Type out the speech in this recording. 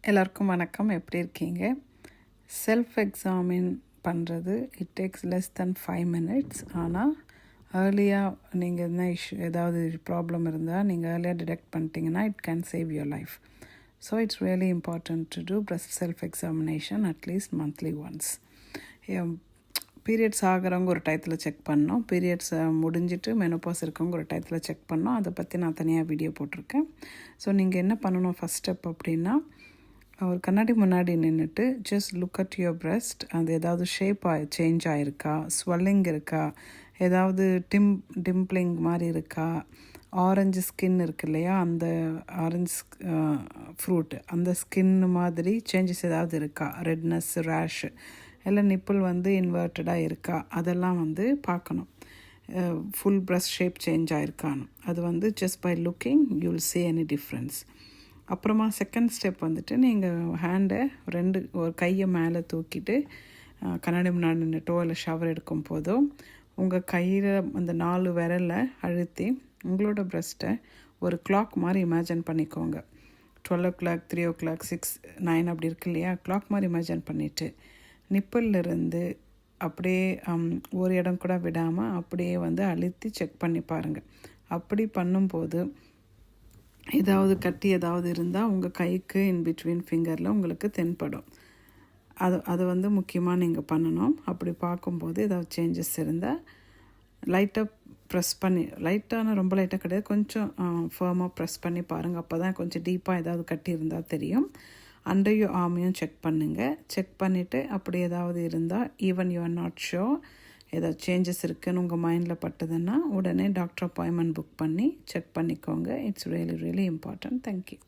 எல்லாருக்கும் வணக்கம். எப்படி இருக்கீங்க? செல்ஃப் எக்ஸாமின் பண்ணுறது it takes less than 5 minutes. ஆனால் ஏர்லியாக நீங்கள் என்ன ஏதாவது ப்ராப்ளம் இருந்தால் நீங்கள் ஏர்லியாக டிடெக்ட் பண்ணிட்டீங்கன்னா it can save your life. So it's really important to do breast self examination at least monthly once. Periods ஆகிறவங்க ஒரு டயத்தில் செக் பண்ணோம், பீரியட்ஸ் முடிஞ்சிட்டு மெனோபாஸ் இருக்கவங்க ஒரு டயத்தில் செக் பண்ணோம். அதை பற்றி நான் தனியாக வீடியோ போட்டிருக்கேன். ஸோ நீங்கள் என்ன பண்ணணும் ஃபஸ்ட் ஸ்டெப் அப்படின்னா, ஒரு கண்ணாடி முன்னாடி நின்றுட்டு just look at your breast. அது ஏதாவது ஷேப் சேஞ்ச் ஆகிருக்கா, ஸ்வெல்லிங் இருக்கா, ஏதாவது டிம்ப்ளிங் மாதிரி இருக்கா, ஆரஞ்சு ஸ்கின் இருக்கு இல்லையா, அந்த ஆரஞ்சு ஃப்ரூட் அந்த ஸ்கின் மாதிரி சேஞ்சஸ் ஏதாவது இருக்கா, ரெட்னஸ், ரேஷ், இல்லை நிப்பிள் இன்வெர்ட்டடாக இருக்கா, அதெல்லாம் பார்க்கணும். ஃபுல் breast ஷேப் சேஞ்ச் ஆகிருக்கான்னு அது just by looking you will see any difference. அப்புறமா செகண்ட் ஸ்டெப் நீங்கள் ஹேண்டை ஒரு கையை மேலே தூக்கிட்டு கண்ணாடி முன்னாடி நின்றுட்டோ இல்லை ஷவர் எடுக்கும் போதோ உங்கள் கையில் அந்த 4 விரலை அழுத்தி உங்களோட breast-ஐ ஒரு கிளாக் மாதிரி இமேஜின் பண்ணிக்கோங்க. 12 o'clock, 3 o'clock, 6, 9 அப்படி இருக்கு இல்லையா, கிளாக் மாதிரி இமேஜின் பண்ணிவிட்டு நிப்பிள்லேருந்து அப்படியே ஒரு இடம் கூட விடாமல் அப்படியே அழுத்தி செக் பண்ணி பாருங்கள். அப்படி பண்ணும்போது ஏதாவது கட்டி ஏதாவது இருந்தால் உங்கள் கைக்கு இன்பிட்வீன் ஃபிங்கரில் உங்களுக்கு தென்படும். அது முக்கியமாக நீங்கள் பண்ணணும். அப்படி பார்க்கும்போது ஏதாவது சேஞ்சஸ் இருந்தால் லைட்டாக ப்ரெஸ் பண்ணி, லைட்டான ரொம்ப லைட்டாக கிடையாது, கொஞ்சம் ஃபர்மாக ப்ரெஸ் பண்ணி பாருங்கள். அப்போ தான் கொஞ்சம் டீப்பாக ஏதாவது கட்டி இருந்தால் தெரியும். அண்டர் யூ ஆர்மையும் செக் பண்ணுங்கள். செக் பண்ணிவிட்டு அப்படி ஏதாவது இருந்தால் even you are not sure ஏதாவது சேஞ்சஸ் இருக்குதுன்னு உங்கள் மைண்டில் பட்டதுன்னா உடனே டாக்டர் அப்பாயின்மெண்ட் புக் பண்ணி செக் பண்ணிக்கோங்க. It's really important. தேங்க்யூ.